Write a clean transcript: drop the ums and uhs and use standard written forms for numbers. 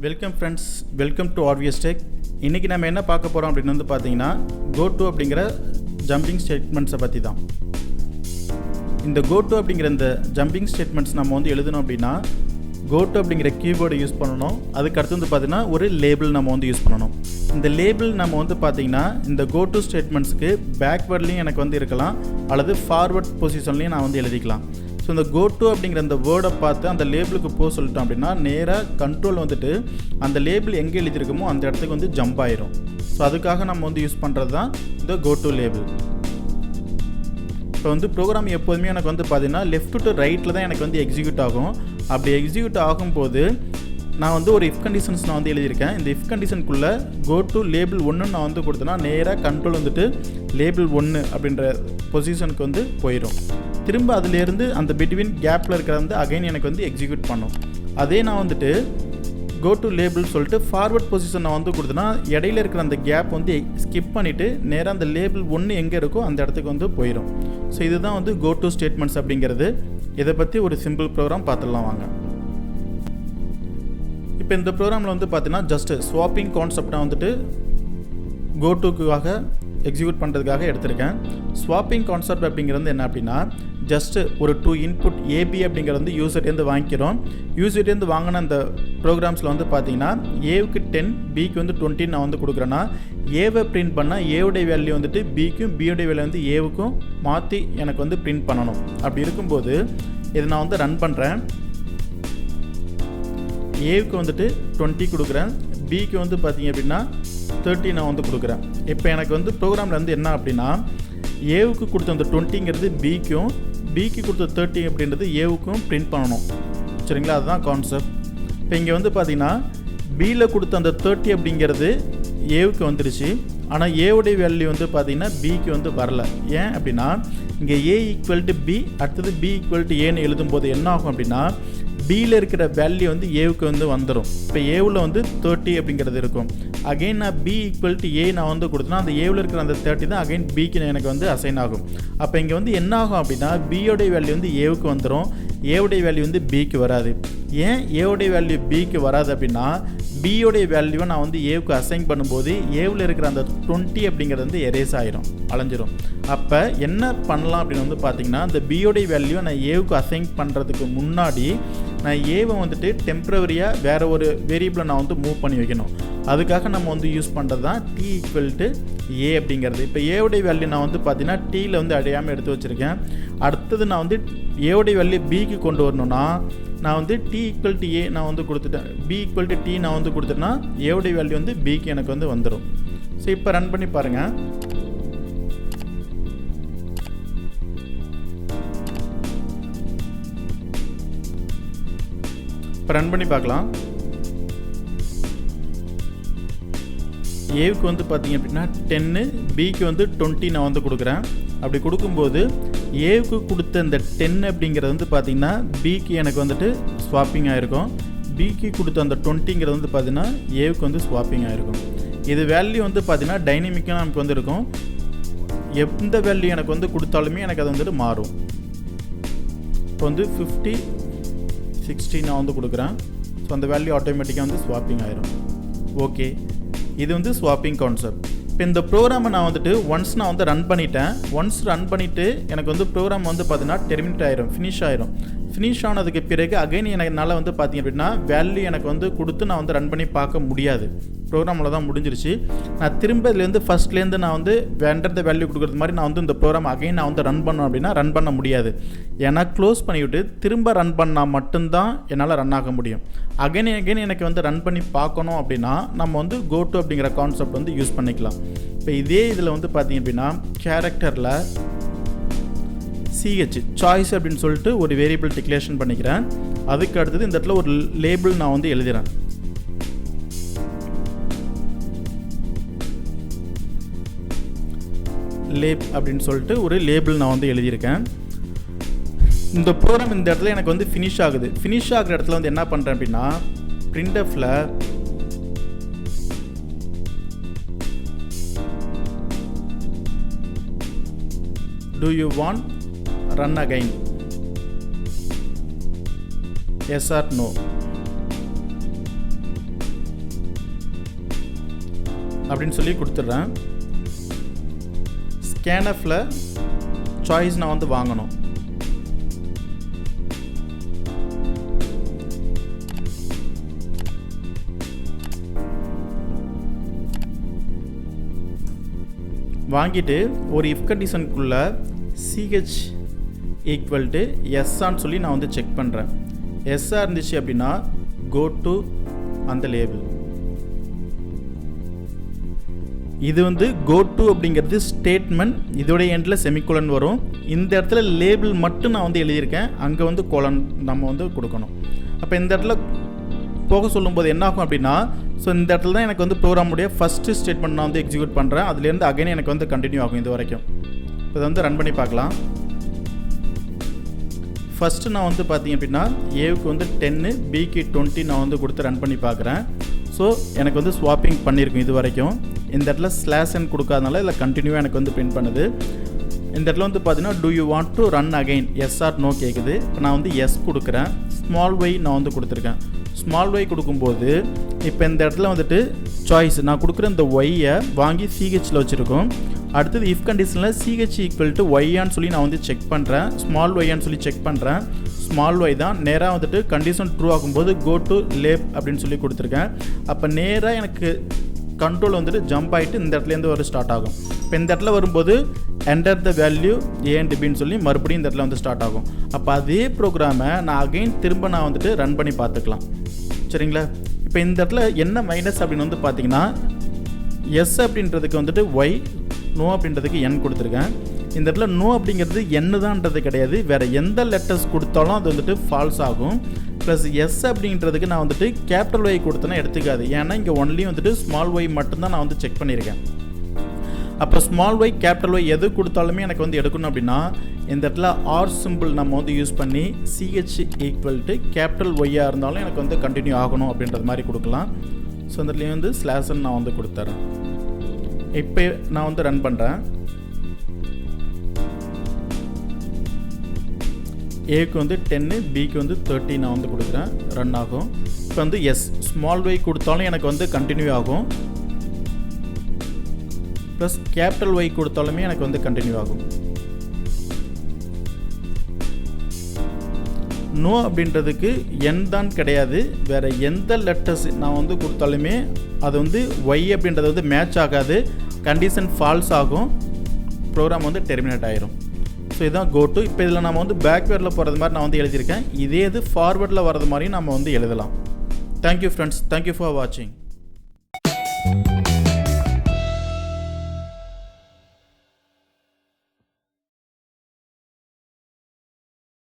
Welcome friends, welcome to RVS tech. இன்றைக்கி நம்ம என்ன பார்க்க போகிறோம் அப்படின்னு வந்து பார்த்தீங்கன்னா, கோ டு அப்படிங்கிற ஜம்பிங் ஸ்டேட்மெண்ட்ஸை பற்றி தான். இந்த கோ டு அப்படிங்கிற இந்த ஜம்பிங் ஸ்டேட்மெண்ட்ஸ் நம்ம வந்து எழுதணும் அப்படின்னா, கோ டு அப்படிங்கிற கீபோர்டை யூஸ் பண்ணணும். அதுக்கு அடுத்து வந்து பார்த்திங்கன்னா ஒரு லேபிள் நம்ம வந்து யூஸ் பண்ணணும். இந்த லேபிள் நம்ம வந்து பார்த்திங்கன்னா இந்த கோ டு ஸ்டேட்மெண்ட்ஸுக்கு பேக்வேர்ட்லேயும் எனக்கு வந்து இருக்கலாம், அல்லது ஃபார்வர்ட் பொசிஷன்லேயும் நான் வந்து எழுதிக்கலாம். ஸோ இந்த கோ டு அப்படிங்கிற அந்த வேர்டை பார்த்து அந்த லேபிளுக்கு போக சொல்லிட்டோம் அப்படின்னா, நேராக கண்ட்ரோல் வந்துட்டு அந்த லேபிள் எங்கே எழுதியிருக்கோமோ அந்த இடத்துக்கு வந்து ஜம்ப் ஆயிரும். ஸோ அதுக்காக நம்ம வந்து யூஸ் பண்ணுறது தான் இந்த கோ டு லேபிள். இப்போ வந்து ப்ரோக்ராம் எப்போதுமே எனக்கு வந்து பார்த்திங்கன்னா லெஃப்ட் டு ரைட்டில் தான் எனக்கு வந்து எக்ஸிக்யூட் ஆகும். அப்படி எக்ஸிக்யூட் ஆகும்போது நான் வந்து ஒரு இஃப் கண்டிஷன்ஸ் நான் வந்து எழுதியிருக்கேன். இந்த இஃப் கண்டிஷனுக்குள்ளே கோ டு லேபிள் 1 நான் வந்து கொடுத்தேன்னா நேராக கண்ட்ரோல் வந்துட்டு லேபிள் 1 அப்படின்ற பொசிஷனுக்கு வந்து போயிடும். திரும்ப அதிலேருந்து அந்த பிட்வீன் கேப்பில் இருக்கிற வந்து அகைன் எனக்கு வந்து எக்ஸிக்யூட் பண்ணும். அதே நான் வந்துட்டு கோ டு லேபிள் சொல்லிட்டு ஃபார்வர்ட் பொசிஷன் நான் வந்து கொடுத்தேன்னா இடையில இருக்கிற அந்த கேப் வந்து ஸ்கிப் பண்ணிவிட்டு நேராக அந்த லேபிள் 1 எங்கே இருக்கோ அந்த இடத்துக்கு வந்து போயிடும். ஸோ இதுதான் வந்து கோ டு ஸ்டேட்மெண்ட்ஸ் அப்படிங்கிறது. இதை பற்றி ஒரு சிம்பிள் ப்ரோக்ராம் பார்த்துடலாம் வாங்க. இப்போ இந்த ப்ரோக்ராமில் வந்து பார்த்தீங்கன்னா ஜஸ்ட் ஸ்வாப்பிங் கான்செப்டாக வந்துட்டு கோ டுக்காக எக்ஸிக்யூட் பண்ணுறதுக்காக எடுத்திருக்கேன். ஸ்வாப்பிங் கான்செப்ட் அப்படிங்கிறது என்ன அப்படின்னா, ஜஸ்ட்டு ஒரு 2 இன்புட் ஏபி அப்படிங்கிறது வந்து யூசர்டேருந்து வாங்கிக்கிறோம். யூசர்டேருந்து வாங்கின அந்த ப்ரோக்ராம்ஸில் வந்து பார்த்தீங்கன்னா ஏவுக்கு 10, பிக்கு வந்து 20 நான் வந்து கொடுக்குறேன்னா, ஏவை பிரிண்ட் பண்ணால் ஏவுடைய வேல்யூ வந்துட்டு பிக்கும், பியோடைய வேல்யூ வந்து ஏவுக்கும் மாற்றி எனக்கு வந்து பிரிண்ட் பண்ணணும். அப்படி இருக்கும்போது இதை நான் வந்து ரன் பண்ணுறேன். ஏவுக்கு வந்துட்டு 20 கொடுக்குறேன், பிக்கு வந்து பார்த்தீங்க அப்படின்னா 30 நான் வந்து கொடுக்குறேன். இப்போ எனக்கு வந்து ப்ரோக்ராமில் வந்து என்ன அப்படின்னா, ஏவுக்கு கொடுத்த அந்த 20ங்கிறது பிக்கும், பிக்கு கொடுத்த 30 அப்படின்றது ஏவுக்கும் பிரிண்ட் பண்ணணும். சரிங்களா, அதுதான் கான்செப்ட். இப்போ இங்கே வந்து பார்த்தீங்கன்னா பியில் கொடுத்த அந்த 30 அப்படிங்கிறது ஏவுக்கு வந்துடுச்சு. ஆனால் ஏவுடைய வேல்யூ வந்து பார்த்தீங்கன்னா பிக்கு வந்து வரல. ஏன் அப்படின்னா இங்கே ஏ ஈக்குவல் டு பி, அடுத்தது பி ஈக்குவல் டு ஏன்னு எழுதும்போது என்ன ஆகும் அப்படின்னா, பியில் இருக்கிற வேல்யூ வந்து ஏவுக்கு வந்து வந்துடும். இப்போ ஏவில் வந்து 30 அப்படிங்கிறது இருக்கும். அகைன் நான் பி ஈக்குவல் டு ஏ நான் வந்து கொடுத்தேன்னா அந்த ஏவில் இருக்கிற அந்த 30 தான் அகைன் பிக்கு எனக்கு வந்து அசைன் ஆகும். அப்போ இங்கே வந்து என்ன ஆகும் அப்படின்னா, பியோடைய வேல்யூ வந்து ஏவுக்கு வந்துடும், ஏவுடைய வேல்யூ வந்து பிக்கு வராது. ஏன் ஏவுடைய வேல்யூ பிக்கு வராது அப்படின்னா, பியோடைய வேல்யூவை நான் வந்து ஏவுக்கு அசைன் பண்ணும்போது ஏவில் இருக்கிற அந்த 20 அப்படிங்கிறது வந்து எரேஸ் ஆகிரும், அலைஞ்சிரும். அப்போ என்ன பண்ணலாம் அப்படின்னு வந்து பார்த்தீங்கன்னா, அந்த பியோடைய வேல்யூவை நான் ஏவுக்கு அசைன் பண்ணுறதுக்கு முன்னாடி நான் ஏவை வந்துட்டு டெம்ப்ரவரியாக வேறு ஒரு வேரியபிளை நான் வந்து மூவ் பண்ணி வைக்கணும். அதுக்காக நம்ம வந்து யூஸ் பண்ணுறது தான் டி ஈக்குவல் டு ஏ அப்படிங்கிறது. இப்போ ஏவுடைய வேல்யூ நான் வந்து பார்த்தீங்கன்னா டீயில் வந்து அடையாமல் எடுத்து வச்சுருக்கேன். அடுத்தது நான் வந்து ஏவுடைய வேல்யூ பிக்கு கொண்டு வரணும்னா நான் வந்து டி ஈக்குவல் டு ஏ நான் வந்து கொடுத்துட்டேன், பி ஈக்குவல் டு டி நான் வந்து கொடுத்துட்டேன்னா ஏவுடைய வேல்யூ வந்து பிக்கு எனக்கு வந்து வந்துடும். ஸோ இப்போ ரன் பண்ணி பாருங்கள். இப்போ ரன் பண்ணி பார்க்கலாம். ஏவுக்கு வந்து பார்த்தீங்க அப்படின்னா 10, பிக்கு வந்து 20 நான் வந்து கொடுக்குறேன். அப்படி கொடுக்கும்போது ஏவுக்கு கொடுத்த இந்த 10 அப்படிங்கிறது வந்து பார்த்திங்கன்னா பிக்கு எனக்கு வந்துட்டு ஸ்வாப்பிங் ஆகிருக்கும், பிக்கு கொடுத்த அந்த 20ங்கிறது வந்து பார்த்திங்கன்னா ஏவுக்கு வந்து ஸ்வாப்பிங் ஆகிருக்கும். இது வேல்யூ வந்து பார்த்திங்கன்னா டைனமிக்காக நமக்கு வந்து இருக்கும். எந்த வேல்யூ எனக்கு வந்து கொடுத்தாலுமே எனக்கு அது வந்துட்டு மாறும். இப்போ வந்து 50, 60 நான் வந்து கொடுக்குறேன். ஸோ அந்த வேல்யூ ஆட்டோமேட்டிக்காக வந்து ஸ்வாப்பிங் ஆயிரும். ஓகே, இது வந்து ஸ்வாப்பிங் கான்செப்ட். இப்போ இந்த ப்ரோக்ராமை நான் வந்துட்டு ஒன்ஸ் நான் வந்து ரன் பண்ணிட்டேன். ஒன்ஸ் ரன் பண்ணிவிட்டு எனக்கு வந்து ப்ரோக்ராம் வந்து பார்த்தீங்கன்னா டெர்மினேட் ஆயிரும், ஃபினிஷ் ஆயிரும். ஃபினிஷ் ஆனதுக்கு பிறகு அகைன் என்னால் வந்து பார்த்தீங்க அப்படின்னா வேல்யூ எனக்கு வந்து கொடுத்து நான் வந்து ரன் பண்ணி பார்க்க முடியாது. ப்ரோக்ராமில் தான் முடிஞ்சிருச்சு. நான் திரும்ப இதுலேருந்து ஃபஸ்ட்லேருந்து நான் வந்து வேண்டத வேல்யூ கொடுக்குறது மாதிரி நான் வந்து இந்த ப்ரோக்ராம் அகைன் நான் வந்து ரன் பண்ணோம் அப்படின்னா ரன் பண்ண முடியாது. ஏன்னா க்ளோஸ் பண்ணிவிட்டு திரும்ப ரன் பண்ணால் மட்டும்தான் என்னால் ரன் ஆக முடியும். அகைன் எனக்கு வந்து ரன் பண்ணி பார்க்கணும் அப்படின்னா நம்ம வந்து கோ டு அப்படிங்கிற கான்செப்ட் வந்து யூஸ் பண்ணிக்கலாம். இப்போ இதே இதில் வந்து பார்த்தீங்க அப்படின்னா கேரக்டரில் சிஹெச் சாய்ஸ் அப்படின்னு சொல்லிட்டு ஒரு வேரியபிள் டிக்ளரேஷன் பண்ணிக்கிறேன். அதுக்கு அடுத்தது இந்த இடத்துல ஒரு லேபிள் நான் வந்து எழுதுகிறேன். லேப் அப்படின்னு சொல்லிட்டு ஒரு லேபிள் நான் வந்து எழுதியிருக்கேன். இந்த ப்ரோக்ராம் இந்த இடத்துல எனக்கு வந்து ஃபினிஷ் ஆகுது. ஃபினிஷ் ஆகிற இடத்துல வந்து என்ன பண்ணுறேன் அப்படின்னா, பிரிண்ட்எஃப்ல do you want run again, yes or no. அப்படின்னு சொல்லி கொடுத்துட்றேன். ஸ்கேனஃபில் சாய்ஸ் நான் வந்து வாங்கணும். வாங்கிட்டு ஒரு இஃப் கண்டிஷனுக்குள்ளே சிஹெச் ஈக்குவல் டு எஸ்ஸான்னு சொல்லி நான் வந்து செக் பண்ணுறேன். எஸ்ஸாக இருந்துச்சு அப்படின்னா கோ டு அந்த லேபிள். இது வந்து கோ டு அப்படிங்கிறது ஸ்டேட்மெண்ட், இதோடைய எண்டில் செமிகோலன் வரும். இந்த இடத்துல லேபிள் மட்டும் நான் வந்து எழுதியிருக்கேன், அங்கே வந்து கோலன் நம்ம வந்து கொடுக்கணும். அப்போ இந்த இடத்துல போக சொல்லும்போது என்ன ஆகும் அப்படின்னா, ஸோ இந்த இடத்துல தான் எனக்கு வந்து ப்ரோக்ராமுடைய ஃபஸ்ட்டு ஸ்டேட்மெண்ட் நான் வந்து எக்ஸிக்யூட் பண்ணுறேன். அதுலேருந்து அகைன் எனக்கு வந்து கண்டினியூ ஆகும் இது வரைக்கும். இப்போ இதை வந்து ரன் பண்ணி பார்க்கலாம். ஃபஸ்ட்டு நான் வந்து பார்த்திங்க அப்படின்னா ஏவுக்கு வந்து 10, பிக்கு 20 நான் வந்து கொடுத்து ரன் பண்ணி பார்க்குறேன். ஸோ எனக்கு வந்து ஸ்வாப்பிங் பண்ணியிருக்கும் இது வரைக்கும். இந்த இடத்துல ஸ்லாஷன் கொடுக்காதனால இதில் கண்டினியூவாக எனக்கு வந்து பிரிண்ட் பண்ணுது. இந்த இடத்துல வந்து பார்த்தீங்கன்னா do you want to run again yes or no கேட்குது. இப்போ நான் வந்து எஸ் கொடுக்குறேன். ஸ்மால் ஒய் நான் வந்து கொடுத்துருக்கேன். ஸ்மால் ஒய் கொடுக்கும்போது இப்போ இந்த இடத்துல வந்துட்டு சாய்ஸ் நான் கொடுக்குற இந்த ஒய்யை வாங்கி சிஹெச்சில் வச்சுருக்கோம். அடுத்தது இஃப் கண்டிஷனில் சிஹெச் ஈக்குவல் டு ஒய்யான்னு சொல்லி நான் வந்து செக் பண்ணுறேன். ஸ்மால் ஒய்யான்னு சொல்லி செக் பண்ணுறேன். ஸ்மால் ஒய் தான். நேராக வந்துட்டு கண்டிஷன் ட்ரூ ஆகும்போது கோ டு லேப் அப்படின்னு சொல்லி கொடுத்துருக்கேன். அப்போ நேராக எனக்கு கண்ட்ரோல் வந்துட்டு ஜம்ப் ஆகிட்டு இந்த இடத்துலேருந்து ஒரு ஸ்டார்ட் ஆகும். இப்போ இந்த இடத்துல வரும்போது enter the value A and பின்னு சொல்லி மறுபடியும் இந்த இடத்துல வந்து ஸ்டார்ட் ஆகும். அப்போ அதே ப்ரோக்ராமை நான் அகைன் திரும்ப நான் வந்துட்டு ரன் பண்ணி பார்த்துக்கலாம். சரிங்களா? இப்போ இந்த இடத்துல என்ன மைனஸ் அப்படின்னு வந்து பார்த்தீங்கன்னா, எஸ் அப்படின்றதுக்கு வந்துட்டு ஒய், நோ அப்படின்றதுக்கு என் கொடுத்துருக்கேன். இந்த இடத்துல நோ அப்படிங்கிறது என்ன தான்ன்றது கிடையாது, வேறு எந்த லெட்டர்ஸ் கொடுத்தாலும் அது வந்துட்டு ஃபால்ஸ் ஆகும். ப்ளஸ் எஸ் அப்படின்றதுக்கு நான் வந்துட்டு கேபிட்டல் ஒய் கொடுத்தேன்னா எடுத்துக்காது. ஏன்னா இங்கே ஒன்லி வந்துட்டு ஸ்மால் ஒய் மட்டும்தான் நான் வந்து செக் பண்ணியிருக்கேன். அப்போ ஸ்மால் ஒய் கேபிட்டல் ஒய் எது கொடுத்தாலுமே எனக்கு வந்து எடுக்கணும் அப்படின்னா இந்த இடத்துல ஆர் சிம்பிள் நம்ம வந்து யூஸ் பண்ணி சிஹெச் ஈக்குவல் டு கேபிட்டல் ஒய்யாக இருந்தாலும் எனக்கு வந்து கண்டினியூ ஆகணும் அப்படின்றது மாதிரி கொடுக்கலாம். ஸோ இந்த இடத்துலையும் வந்து ஸ்லாஷன் நான் வந்து கொடுத்துறேன். இப்போ நான் வந்து ரன் பண்ணுறேன். ஏக்கு வந்து 10, பிக்கு வந்து 30 நான் வந்து கொடுக்குறேன். ரன் ஆகும். இப்போ வந்து எஸ் ஸ்மால் ஒய் கொடுத்தாலும் எனக்கு வந்து கண்டினியூ ஆகும். ப்ளஸ் கேபிட்டல் ஒய் கொடுத்தாலுமே எனக்கு வந்து கண்டினியூ ஆகும். நோ அப்படின்றதுக்கு என் தான் கிடையாது, வேறு எந்த லெட்டர்ஸ் நான் வந்து கொடுத்தாலுமே அது வந்து ஒய் அப்படின்றது வந்து மேட்ச் ஆகாது, கண்டிஷன் ஃபால்ஸ் ஆகும், ப்ரோக்ராம் வந்து டெர்மினேட் ஆயிரும். ஸோ இதுதான் கோ டு. இப்போ இதில் நம்ம வந்து பேக்வேர்டில் போகிறது மாதிரி நான் வந்து எழுதியிருக்கேன். இதே இது ஃபார்வேர்டில் வர்றது மாதிரியும் நம்ம வந்து எழுதலாம். தேங்க்யூ ஃப்ரெண்ட்ஸ், தேங்க்யூ ஃபார் வாட்சிங்.